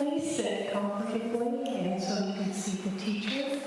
Please sit comfortably and so you can see the teacher.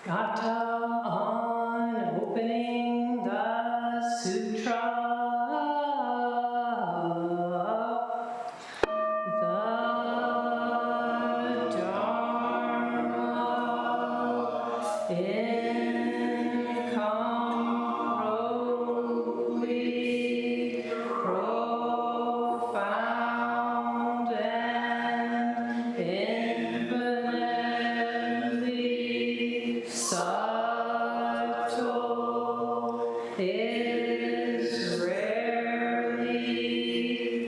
Gata on opening the sutra. The Dharma incomparably profound and infinitely subtle is rarely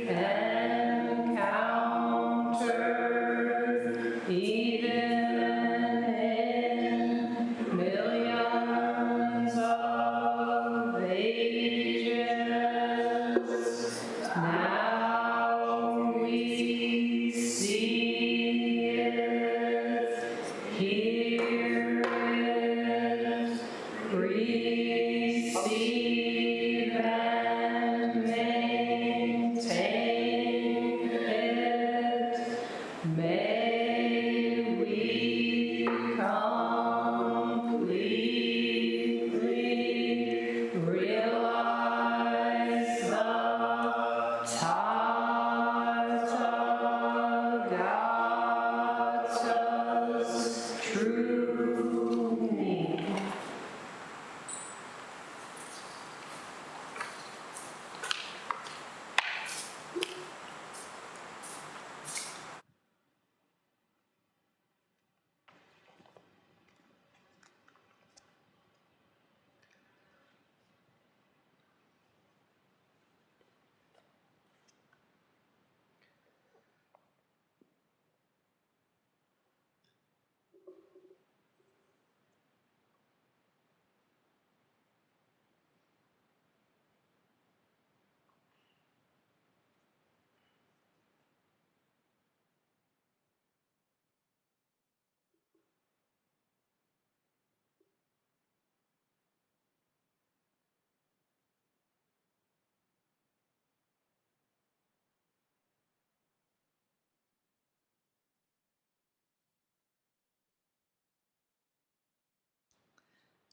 encountered even in millions of ages. Now we see it, hear it, receive and maintain it. May we completely realize the Tathagata's true meaning.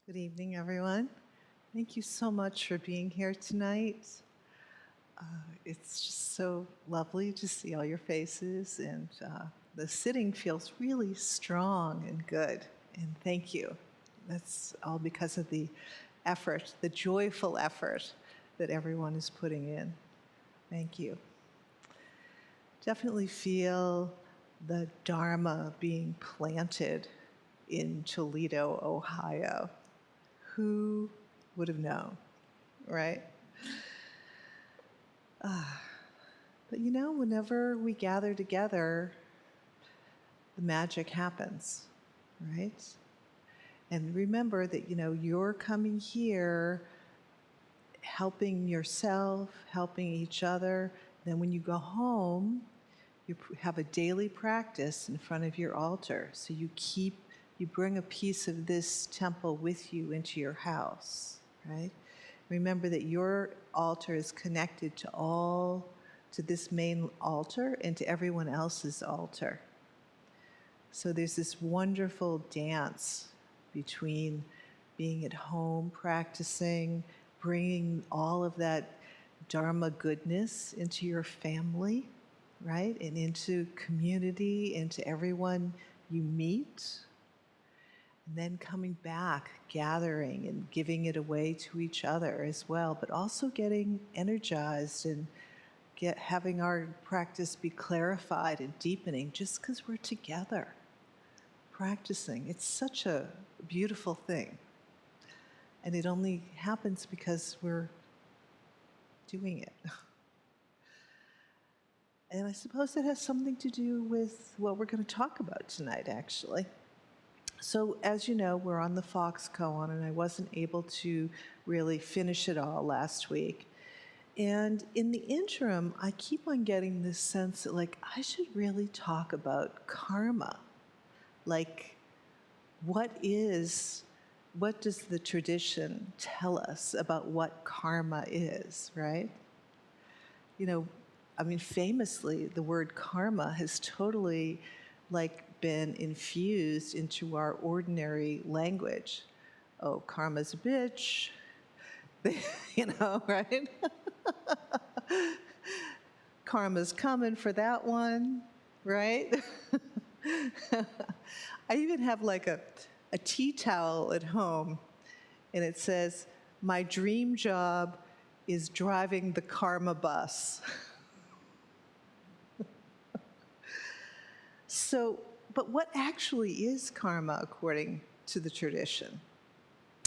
Good evening, everyone. Thank you so much for being here tonight. It's just so lovely to see all your faces, and the sitting feels really strong and good. And thank you. That's all because of the effort, the joyful effort that everyone is putting in. Thank you. Definitely feel the Dharma being planted in Toledo, Ohio. Who would have known, right? But you know, whenever we gather together, the magic happens, right? And remember that, you know, you're coming here helping yourself, helping each other. Then when you go home, have a daily practice in front of your altar. So you bring a piece of this temple with you into your house, right? Remember that your altar is connected to this main altar and to everyone else's altar. So there's this wonderful dance between being at home, practicing, bringing all of that Dharma goodness into your family, right? And into community, into everyone you meet. And then coming back, gathering and giving it away to each other as well, but also getting energized and having our practice be clarified and deepening just because we're together practicing. It's such a beautiful thing. And it only happens because we're doing it. And I suppose it has something to do with what we're going to talk about tonight, actually. So, as you know, we're on the Fox koan, and I wasn't able to really finish it all last week. And in the interim, I keep on getting this sense that, like, I should really talk about karma. Like, what does the tradition tell us about what karma is, right? Famously, the word karma has totally, been infused into our ordinary language. Oh, karma's a bitch, right? Karma's coming for that one, right? I even have a tea towel at home, and it says, "My dream job is driving the karma bus." But what actually is karma according to the tradition?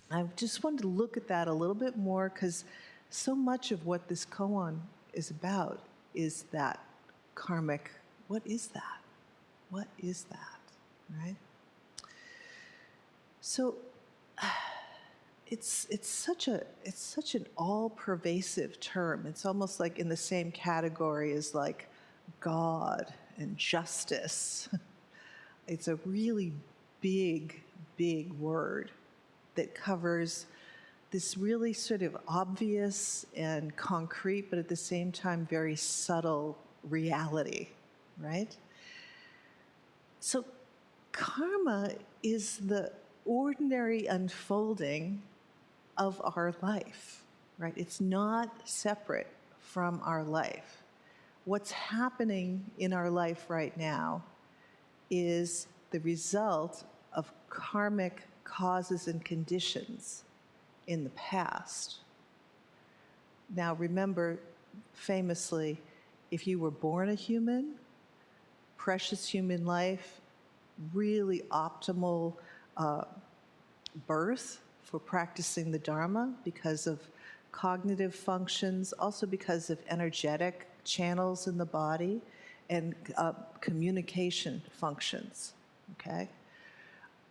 I just wanted to look at that a little bit more because so much of what this koan is about is that karmic. What is that? What is that, right? So it's such an all-pervasive term. It's almost like in the same category as like God and justice. It's a really big, big word that covers this really sort of obvious and concrete, but at the same time very subtle reality, right? So karma is the ordinary unfolding of our life, right? It's not separate from our life. What's happening in our life right now is the result of karmic causes and conditions in the past. Now remember, famously, if you were born a human, precious human life, really optimal birth for practicing the Dharma because of cognitive functions, also because of energetic channels in the body, and communication functions, okay?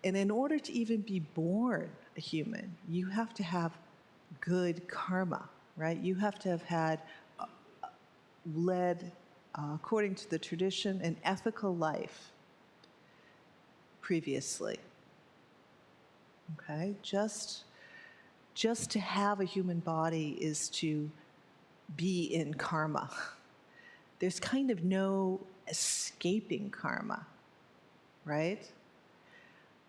And in order to even be born a human, you have to have good karma, right? You have to have had, led, according to the tradition, an ethical life previously, okay? Just to have a human body is to be in karma. There's kind of no escaping karma, right?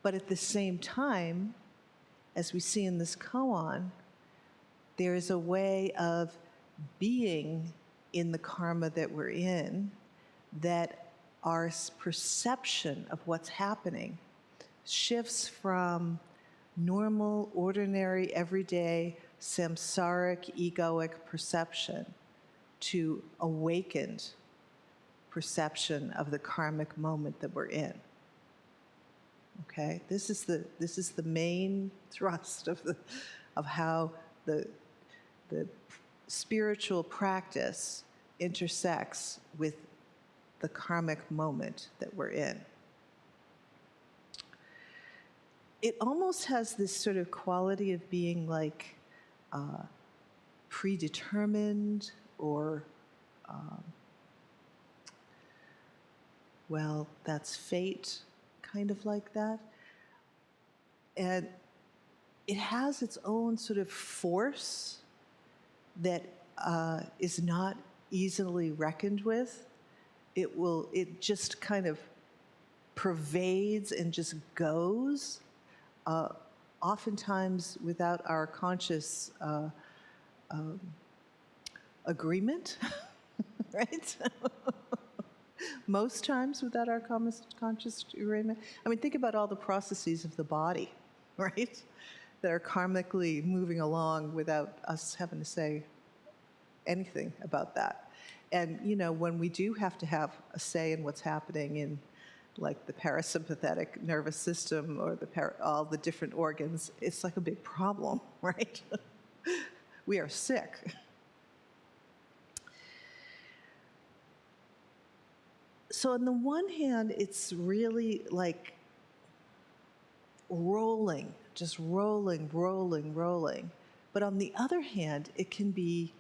But at the same time, as we see in this koan, there is a way of being in the karma that we're in that our perception of what's happening shifts from normal, ordinary, everyday, samsaric, egoic perception to awakened perception of the karmic moment that we're in. Okay, this is the main thrust of how the spiritual practice intersects with the karmic moment that we're in. It almost has this sort of quality of being like predetermined or well, that's fate, kind of like that. And it has its own sort of force that is not easily reckoned with. It just kind of pervades and just goes, oftentimes without our conscious agreement, right? Most times without our conscious agreement. I mean, think about all the processes of the body, right? That are karmically moving along without us having to say anything about that. And, you know, when we do have to have a say in what's happening in, like, the parasympathetic nervous system or all the different organs, it's like a big problem, right? We are sick. So on the one hand, it's really like rolling, just rolling, rolling, rolling. But on the other hand, it can be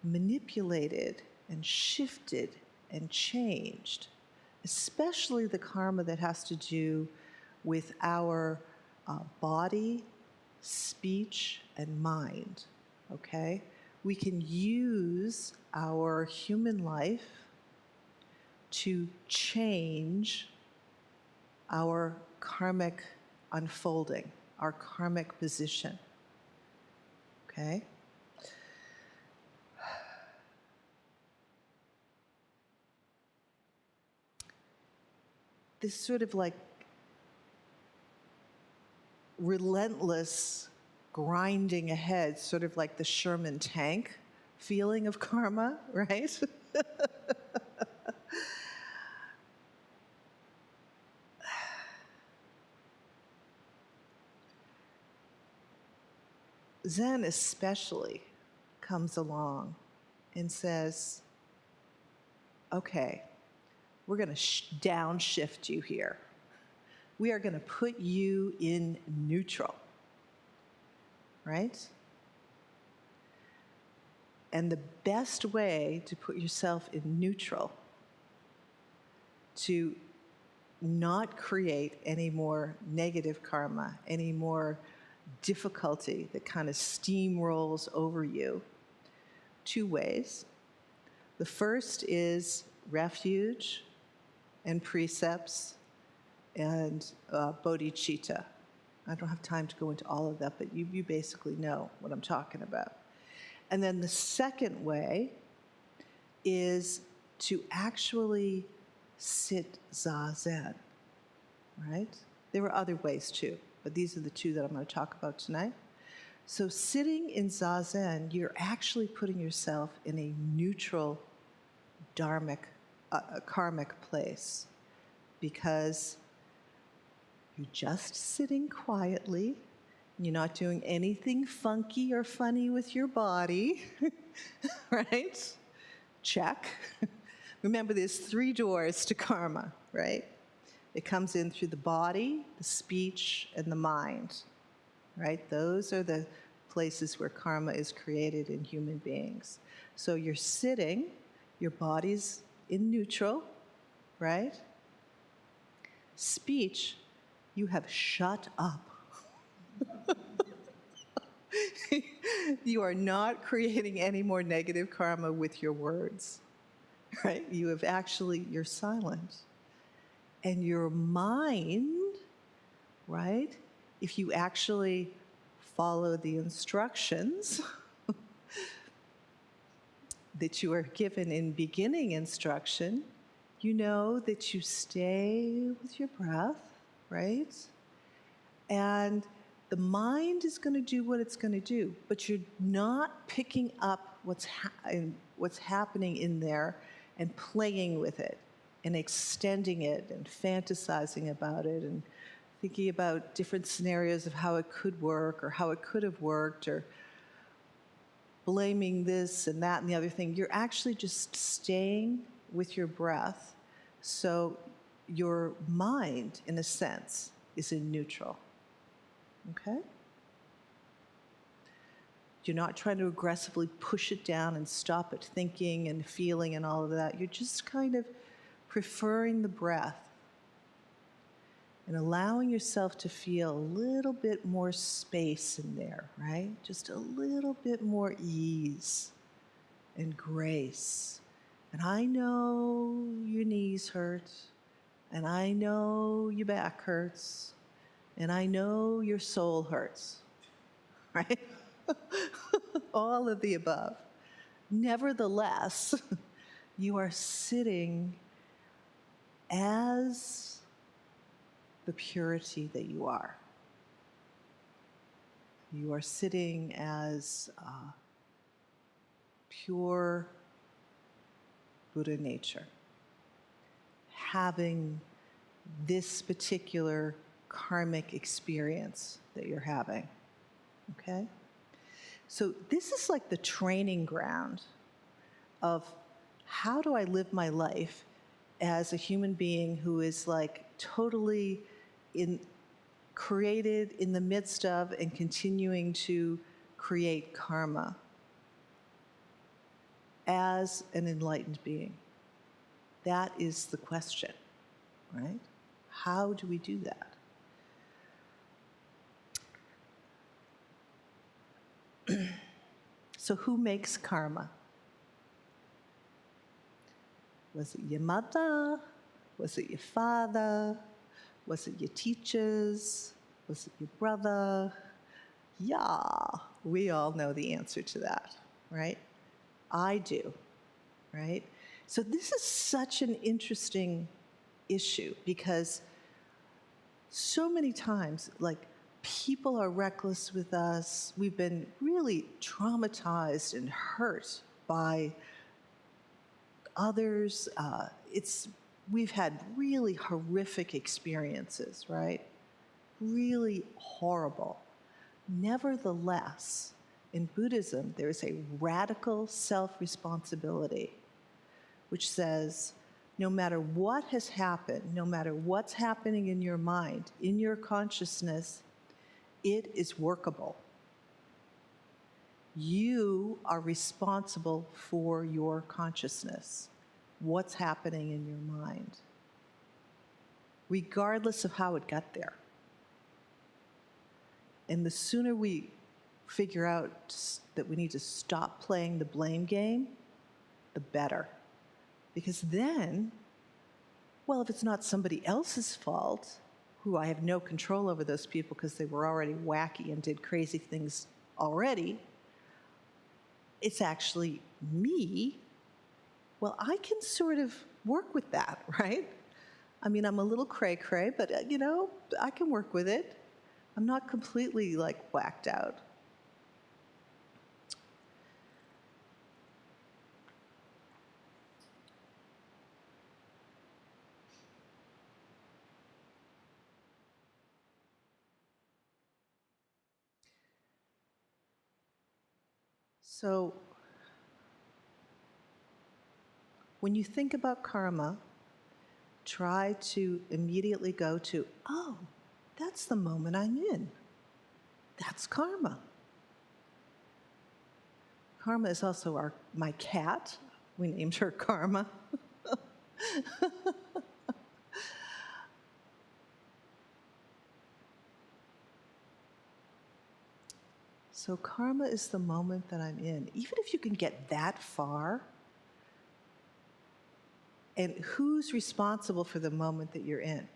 manipulated and shifted and changed, especially the karma that has to do with our body, speech, and mind, okay? We can use our human life to change our karmic unfolding, our karmic position, okay? This sort of like relentless grinding ahead, sort of like the Sherman tank feeling of karma, right? Zen especially comes along and says, okay, we're going to downshift you here. We are going to put you in neutral, right? And the best way to put yourself in neutral, to not create any more negative karma, any more difficulty that kind of steamrolls over you, two ways. The first is refuge and precepts and bodhicitta. I don't have time to go into all of that, but you basically know what I'm talking about. And then the second way is to actually sit zazen, right? There are other ways too, but these are the two that I'm going to talk about tonight. So sitting in zazen, you're actually putting yourself in a neutral karmic place, because you're just sitting quietly. You're not doing anything funky or funny with your body, right? Check. Remember, there's 3 doors to karma, right? It comes in through the body, the speech, and the mind, right? Those are the places where karma is created in human beings. So you're sitting, your body's in neutral, right? Speech, you have shut up. You are not creating any more negative karma with your words, right? You're silent. And your mind, right, if you actually follow the instructions that you are given in beginning instruction, you know that you stay with your breath, right? And the mind is going to do what it's going to do, but you're not picking up what's happening in there and playing with it and extending it and fantasizing about it and thinking about different scenarios of how it could work or how it could have worked, or blaming this and that and the other thing. You're actually just staying with your breath, so your mind, in a sense, is in neutral. Okay? You're not trying to aggressively push it down and stop it thinking and feeling and all of that. You're just kind of preferring the breath and allowing yourself to feel a little bit more space in there, right? Just a little bit more ease and grace. And I know your knees hurt, and I know your back hurts, and I know your soul hurts, right? All of the above. Nevertheless, you are sitting as the purity that you are. You are sitting as pure Buddha nature, having this particular karmic experience that you're having, okay? So this is like the training ground of how do I live my life as a human being who is like totally created in the midst of and continuing to create karma as an enlightened being. That is the question, right? How do we do that? So who makes karma? Was it your mother? Was it your father? Was it your teachers? Was it your brother? Yeah, we all know the answer to that, right? I do, right? So this is such an interesting issue because so many times, like, people are reckless with us. We've been really traumatized and hurt by others. We've had really horrific experiences, right? Really horrible. Nevertheless, in Buddhism, there is a radical self-responsibility, which says, no matter what has happened, no matter what's happening in your mind, in your consciousness, it is workable. You are responsible for your consciousness, what's happening in your mind, regardless of how it got there. And the sooner we figure out that we need to stop playing the blame game, the better. Because then, well, if it's not somebody else's fault, who I have no control over those people because they were already wacky and did crazy things already, it's actually me, well, I can sort of work with that, right? I mean, I'm a little cray-cray, but, I can work with it. I'm not completely, whacked out. So, when you think about karma, try to immediately go to, oh, that's the moment I'm in. That's karma. Karma is also my cat. We named her Karma. So karma is the moment that I'm in. Even if you can get that far, and who's responsible for the moment that you're in?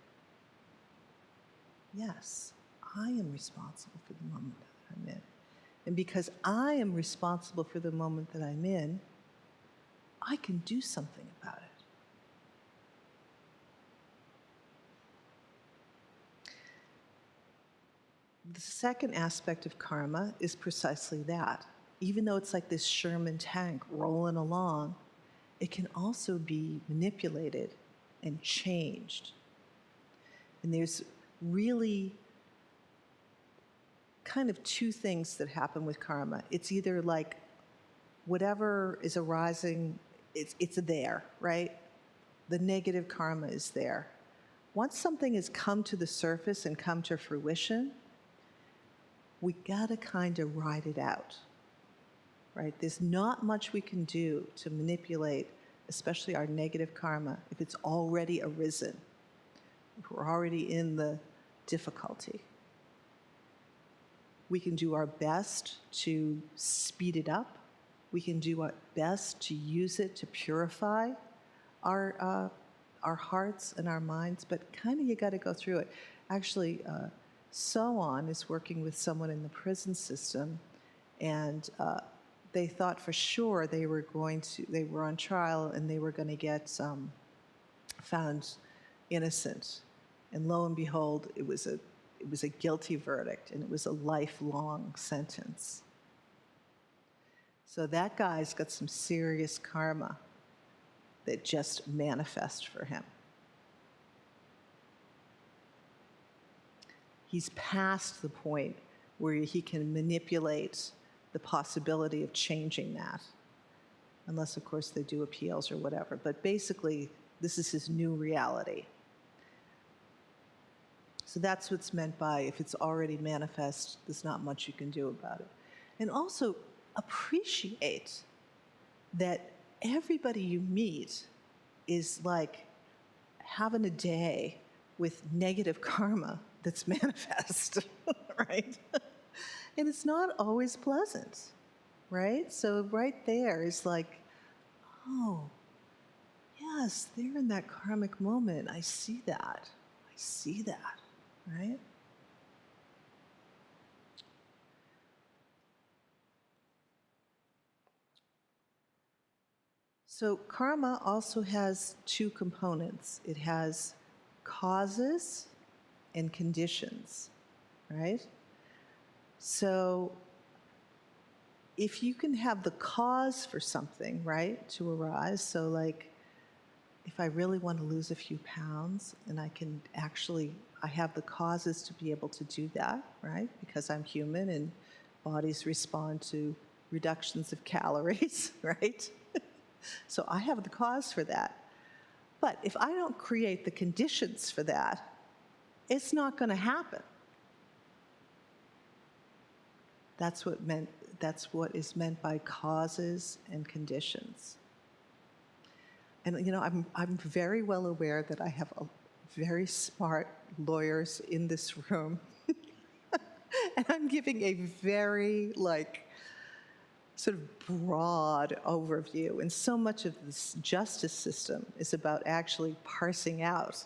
Yes, I am responsible for the moment that I'm in. And because I am responsible for the moment that I'm in, I can do something about it. The second aspect of karma is precisely that. Even though it's like this Sherman tank rolling along, it can also be manipulated and changed. And there's really kind of two things that happen with karma. It's either like whatever is arising, it's there, right? The negative karma is there. Once something has come to the surface and come to fruition, we gotta kind of ride it out, right? There's not much we can do to manipulate especially our negative karma, if it's already arisen, if we're already in the difficulty. We can do our best to speed it up. We can do our best to use it to purify our hearts and our minds, but kind of you got to go through it. Actually, So-On is working with someone in the prison system, and they thought for sure they were on trial and they were going to get found innocent. And lo and behold, it was a guilty verdict, and it was a lifelong sentence. So that guy's got some serious karma that just manifest for him. He's past the point where he can manipulate the possibility of changing that, unless, of course, they do appeals or whatever. But basically, this is his new reality. So that's what's meant by if it's already manifest, there's not much you can do about it. And also appreciate that everybody you meet is like having a day with negative karma that's manifest, right? And it's not always pleasant, right? So right there is like, oh, yes, they're in that karmic moment. I see that. I see that, right? So karma also has two components. It has causes and conditions, right? So if you can have the cause for something, right, to arise, so like if I really want to lose a few pounds and I have the causes to be able to do that, right, because I'm human and bodies respond to reductions of calories, right? So I have the cause for that. But if I don't create the conditions for that, it's not going to happen. That's what is meant by causes and conditions. And you know, I'm very well aware that I have very smart lawyers in this room, and I'm giving a very sort of broad overview. And so much of this justice system is about actually parsing out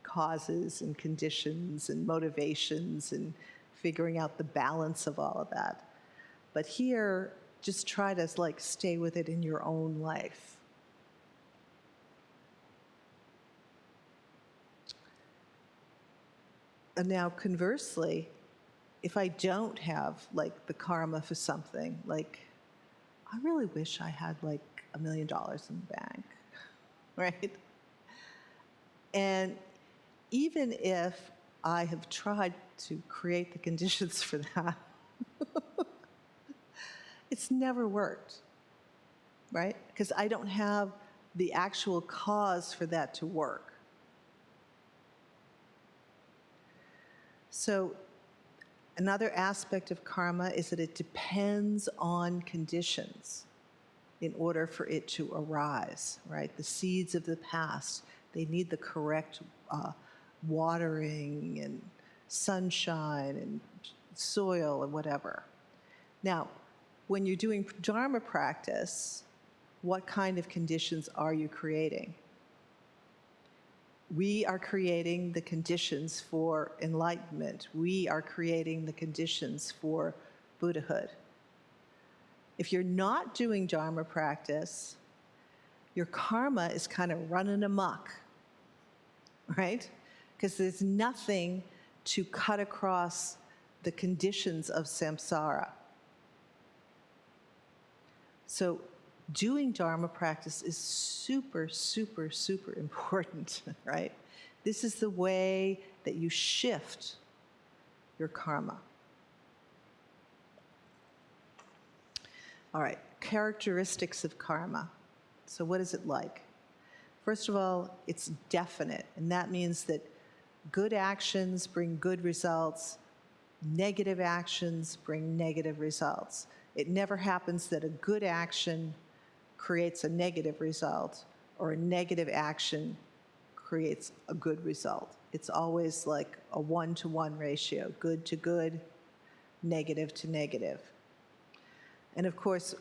causes and conditions and motivations and figuring out the balance of all of that. But here, just try to stay with it in your own life. And now conversely, if I don't have the karma for something, I really wish I had $1 million in the bank, right? And even if I have tried to create the conditions for that, it's never worked, right? Because I don't have the actual cause for that to work. So another aspect of karma is that it depends on conditions in order for it to arise, right? The seeds of the past, they need the correct watering and sunshine and soil and whatever. Now, when you're doing Dharma practice, what kind of conditions are you creating? We are creating the conditions for enlightenment. We are creating the conditions for Buddhahood. If you're not doing Dharma practice, your karma is kind of running amok, right? Because there's nothing to cut across the conditions of samsara. So doing Dharma practice is super, super, super important, right? This is the way that you shift your karma. All right, characteristics of karma. So what is it like? First of all, it's definite, and that means that good actions bring good results, negative actions bring negative results. It never happens that a good action creates a negative result, or a negative action creates a good result. It's always like a 1-to-1 ratio, good to good, negative to negative. And of course,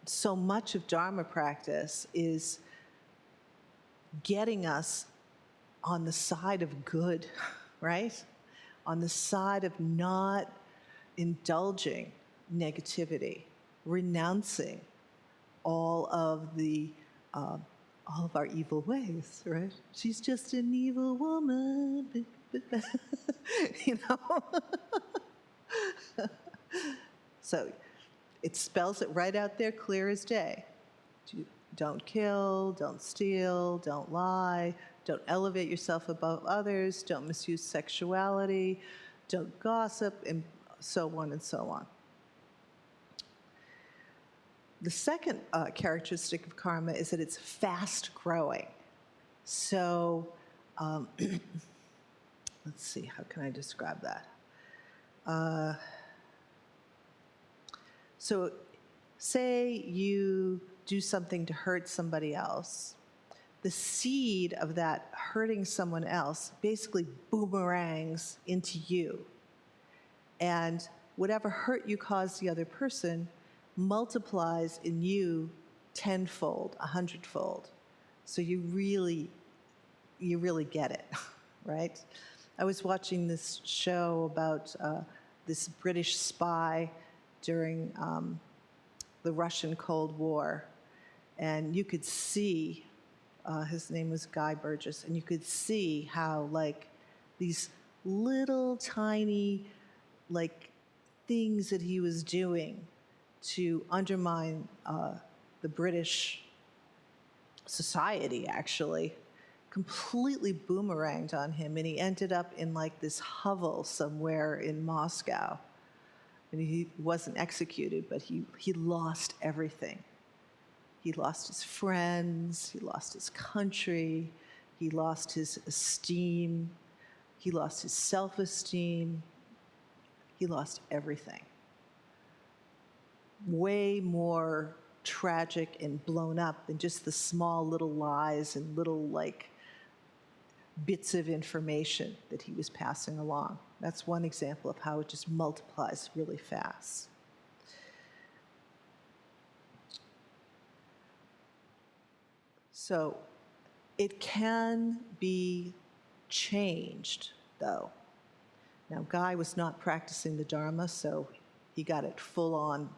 so much of Dharma practice is getting us on the side of good, right? On the side of not indulging negativity, renouncing all of our evil ways, right? She's just an evil woman, you know? So it spells it right out there, clear as day. Don't kill, don't steal, don't lie, don't elevate yourself above others, don't misuse sexuality, don't gossip, and so on and so on. The second characteristic of karma is that it's fast growing. So let's see, how can I describe that? So say you do something to hurt somebody else. The seed of that hurting someone else basically boomerangs into you. And whatever hurt you cause the other person multiplies in you tenfold, 100-fold. So you really get it, right? I was watching this show about this British spy during the Russian Cold War, and you could see, his name was Guy Burgess, and you could see how like these little tiny like things that he was doing to undermine the British society actually completely boomeranged on him, and he ended up in like this hovel somewhere in Moscow. And he wasn't executed, but he lost everything. He lost his friends, he lost his country, he lost his esteem, he lost his self-esteem, he lost everything. Way more tragic and blown up than just the small little lies and little like bits of information that he was passing along. That's one example of how it just multiplies really fast. So it can be changed, though. Now, Guy was not practicing the Dharma, so he got it full-on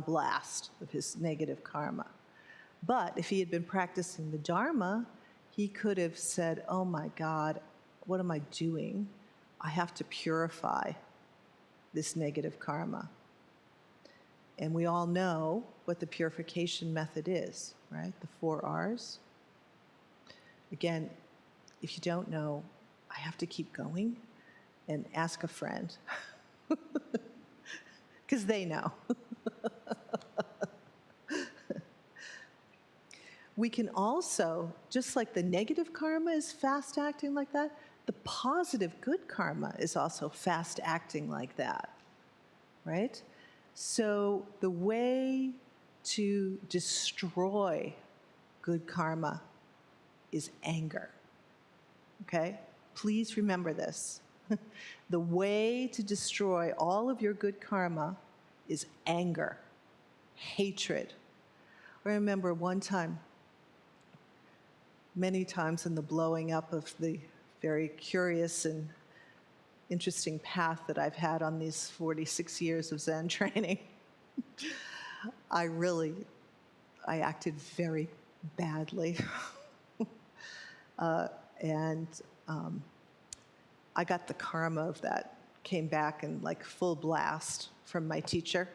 blast of his negative karma. But if he had been practicing the Dharma, he could have said, oh my God, what am I doing? I have to purify this negative karma. And we all know what the purification method is, right? The 4 R's. Again, if you don't know, I have to keep going and ask a friend, because they know. We can also, just like the negative karma is fast acting like that, the positive good karma is also fast acting like that, right? So the way to destroy good karma is anger, okay? Please remember this. The way to destroy all of your good karma is anger, hatred. I remember one time, many times in the blowing up of the very curious and interesting path that I've had on these 46 years of Zen training, I acted very badly. And I got the karma of that, came back in like full blast from my teacher.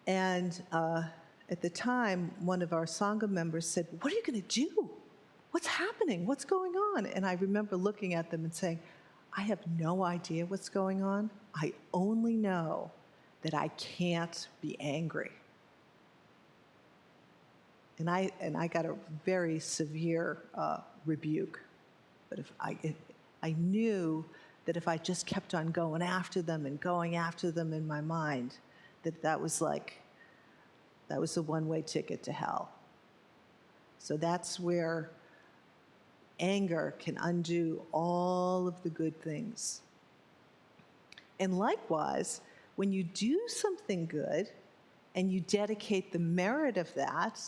And at the time, one of our Sangha members said, what are you going to do? What's happening? What's going on? And I remember looking at them and saying, I have no idea what's going on. I only know that I can't be angry. And I got a very severe rebuke. But I knew that if I just kept on going after them and going after them in my mind, that was a one-way ticket to hell. So that's where anger can undo all of the good things. And likewise, when you do something good and you dedicate the merit of that,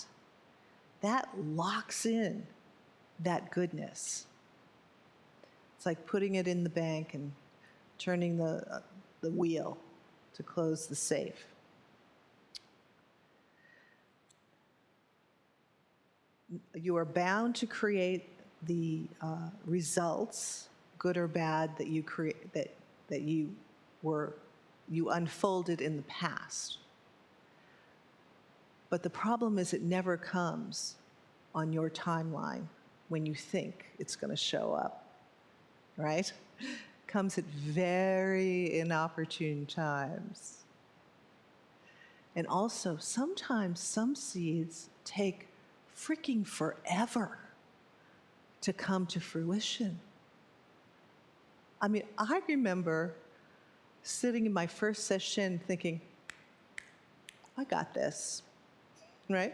that locks in that goodness. It's like putting it in the bank and turning the wheel to close the safe. You are bound to create the results, good or bad, that you create, that you unfolded in the past. But the problem is it never comes on your timeline when you think it's going to show up, right? Comes at very inopportune times. And also, sometimes some seeds take freaking forever to come to fruition. I mean, I remember sitting in my first session thinking, I got this, right?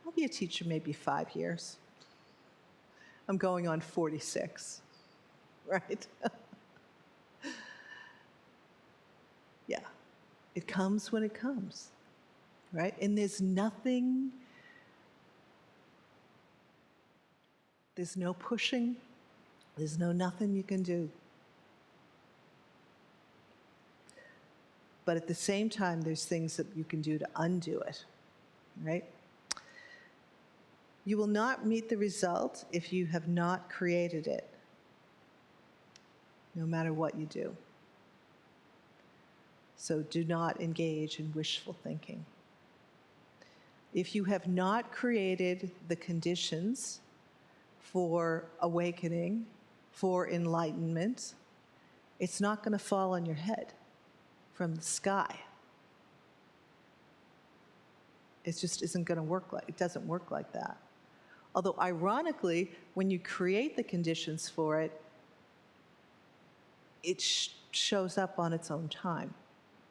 I'll be a teacher maybe 5 years. I'm going on 46, right? Yeah, it comes when it comes, right? And there's no pushing, there's nothing you can do. But at the same time, there's things that you can do to undo it, right? You will not meet the result if you have not created it, no matter what you do. So do not engage in wishful thinking. If you have not created the conditions for awakening, for enlightenment, it's not going to fall on your head from the sky. It just isn't going to work it doesn't work like that. Although ironically, when you create the conditions for it, it shows up on its own time,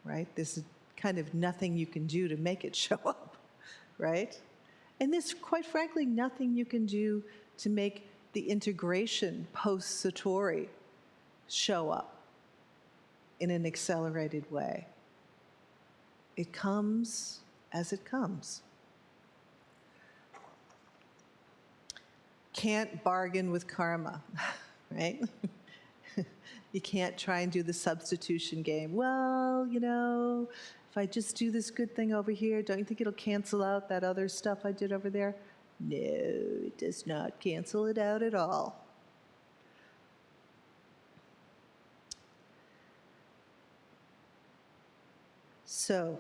right? There's kind of nothing you can do to make it show up, right? And there's, quite frankly, nothing you can do to make the integration post-Satori show up in an accelerated way. It comes as it comes. Can't bargain with karma, right? You can't try and do the substitution game. Well, you know, if I just do this good thing over here, don't you think it'll cancel out that other stuff I did over there? No, it does not cancel it out at all. So,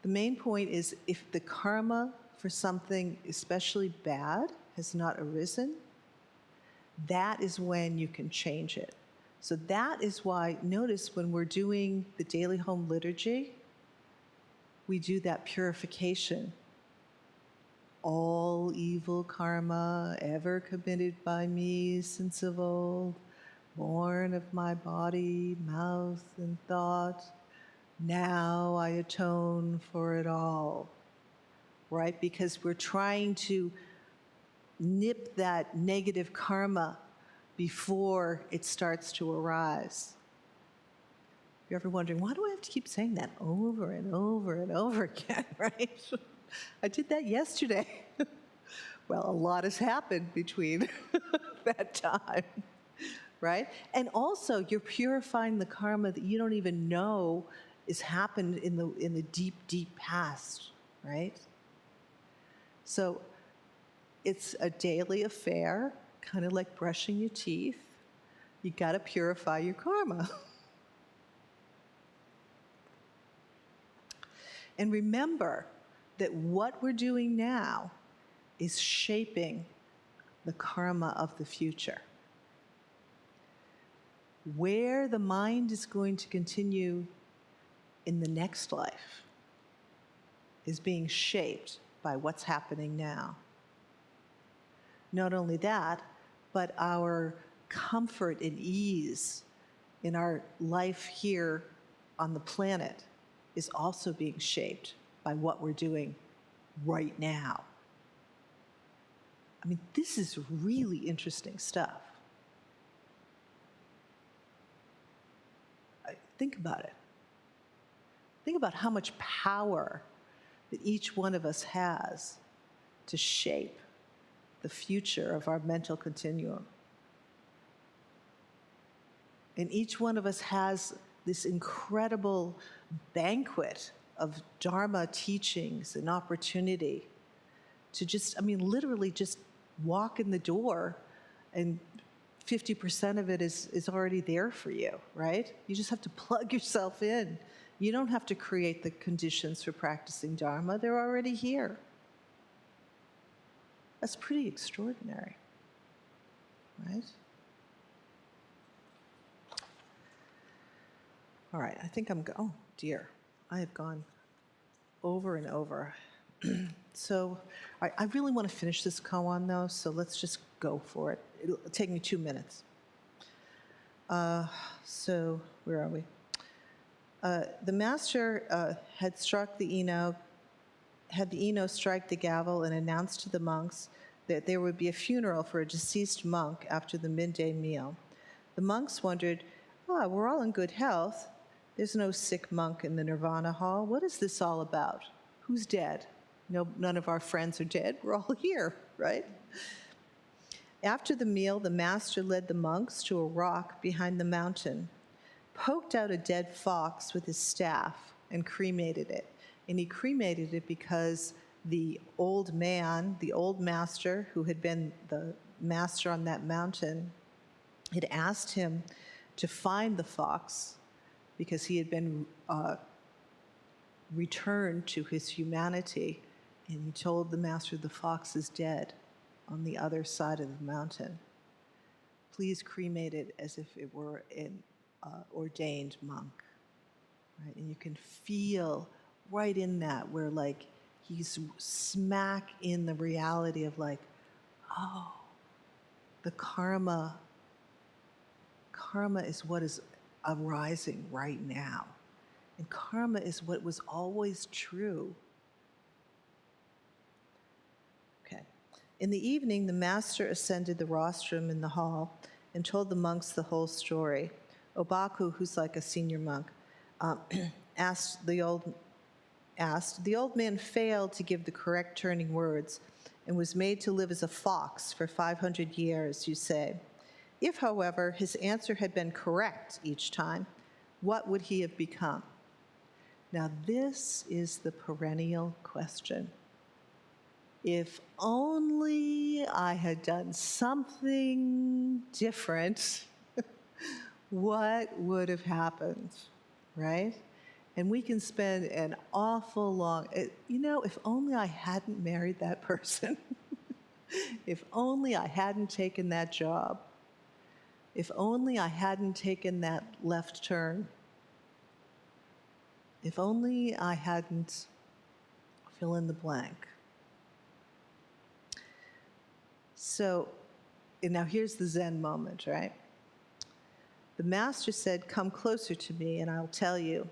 the main point is if the karma for something especially bad has not arisen, that is when you can change it. So that is why, notice when we're doing the daily home liturgy, we do that purification. All evil karma ever committed by me since of old, born of my body, mouth, and thought, now I atone for it all, right? Because we're trying to nip that negative karma before it starts to arise. You're ever wondering, why do I have to keep saying that over and over and over again, right? I did that yesterday. Well, a lot has happened between that time, right? And also, you're purifying the karma that you don't even know has happened in the deep, deep past, right? So it's a daily affair, kind of like brushing your teeth. You got to purify your karma. And remember that what we're doing now is shaping the karma of the future. Where the mind is going to continue in the next life is being shaped by what's happening now. Not only that, but our comfort and ease in our life here on the planet is also being shaped by what we're doing right now, I mean, this is really interesting stuff. Think about it. Think about how much power that each one of us has to shape the future of our mental continuum. And each one of us has this incredible banquet of Dharma teachings and opportunity to just, I mean, literally just walk in the door and 50% of it is already there for you, right? You just have to plug yourself in. You don't have to create the conditions for practicing Dharma. They're already here. That's pretty extraordinary, right? All right, I think oh dear, I have gone over and over. So I really want to finish this koan though, so let's just go for it. It'll take me 2 minutes. So where are we? The master had struck the Eno, had the Eno strike the gavel and announced to the monks that there would be a funeral for a deceased monk after the midday meal. The monks wondered, we're all in good health. There's no sick monk in the Nirvana hall. What is this all about? Who's dead? No, none of our friends are dead. We're all here, right? After the meal, the master led the monks to a rock behind the mountain, poked out a dead fox with his staff, and cremated it. And he cremated it because the old man, the old master, who had been the master on that mountain, had asked him to find the fox because he had been returned to his humanity. And he told the master, the fox is dead on the other side of the mountain. Please cremate it as if it were an ordained monk. Right? And you can feel right in that where like he's smack in the reality of like, oh, the karma is what is arising right now. And karma is what was always true. Okay. In the evening, the master ascended the rostrum in the hall and told the monks the whole story. Obaku, who's like a senior monk, the old man failed to give the correct turning words and was made to live as a fox for 500 years, you say. If, however, his answer had been correct each time, what would he have become? Now, this is the perennial question. If only I had done something different, what would have happened, right? And we can spend an awful long, if only I hadn't married that person, if only I hadn't taken that job, if only I hadn't taken that left turn, if only I hadn't fill in the blank. So, and now here's the Zen moment, right? The master said, "Come closer to me and I'll tell you."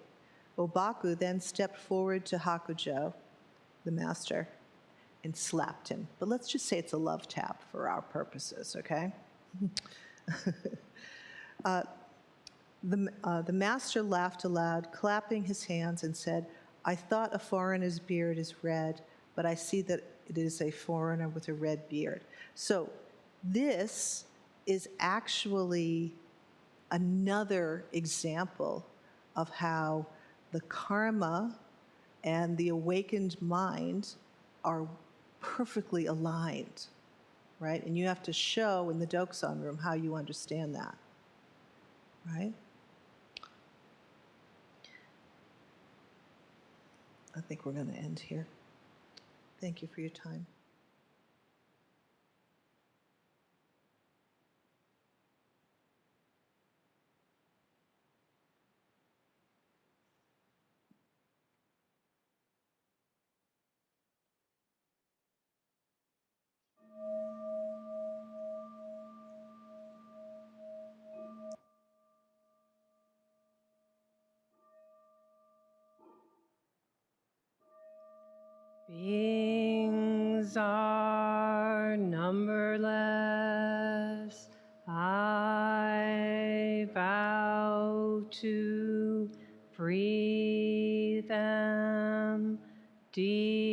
Obaku then stepped forward to Hakujo, the master, and slapped him. But let's just say it's a love tap for our purposes, okay? The master laughed aloud, clapping his hands, and said, "I thought a foreigner's beard is red, but I see that it is a foreigner with a red beard." So this is actually another example of how the karma and the awakened mind are perfectly aligned, right? And you have to show in the Doksan room how you understand that, right? I think we're going to end here. Thank you for your time. Beings to free them. Delusions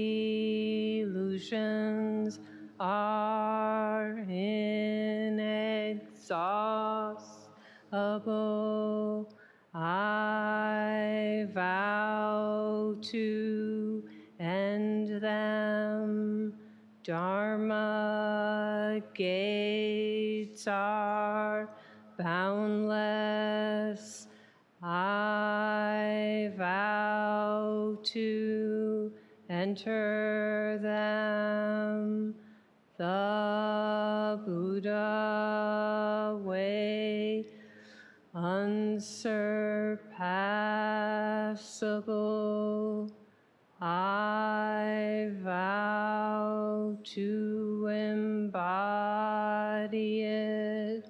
are inexhaustible. I vow to end them. Dharma gates are boundless. I vow to enter them. The Buddha way, unsurpassable. I vow to embody it.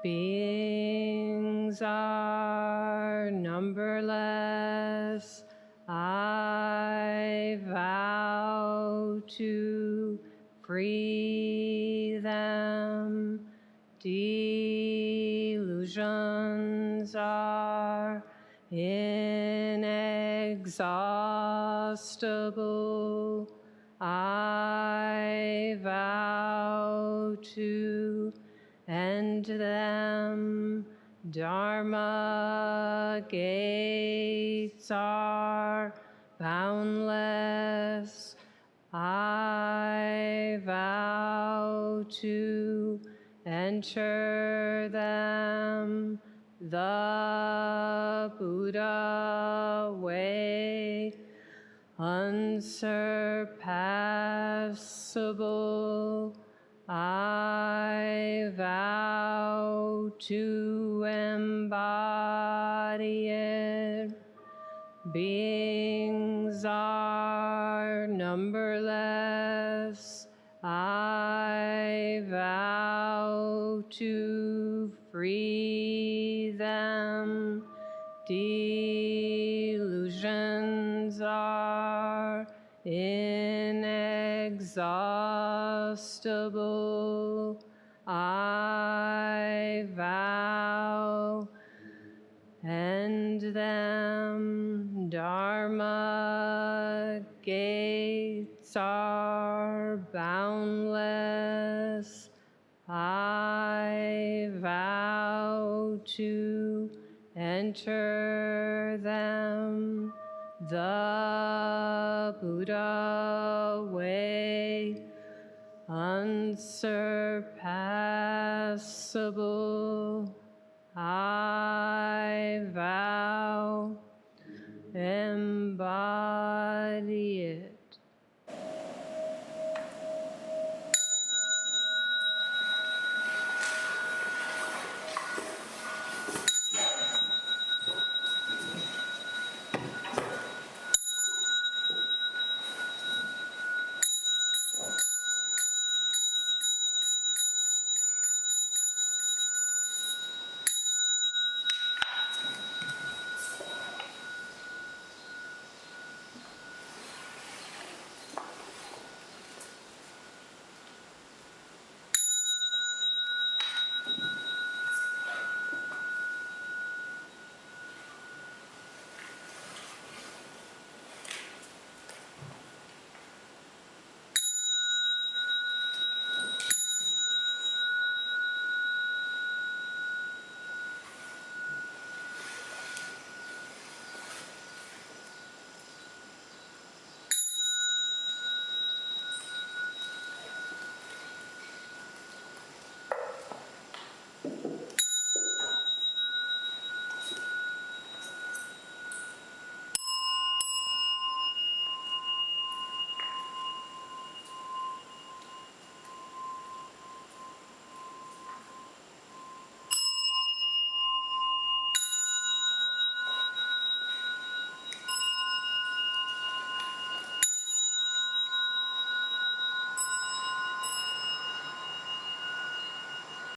Beings are numberless. I vow to free them. Delusions are inexhaustible. I vow to end them. Dharma gates are boundless. I vow to enter them. The Buddha way, unsurpassable. I vow to embody it. Beings are numberless. I vow to free them. Delusions are inexhaustible. I vow end them. Dharma gates are boundless. I vow to enter them. The Buddha way, unsurpassable.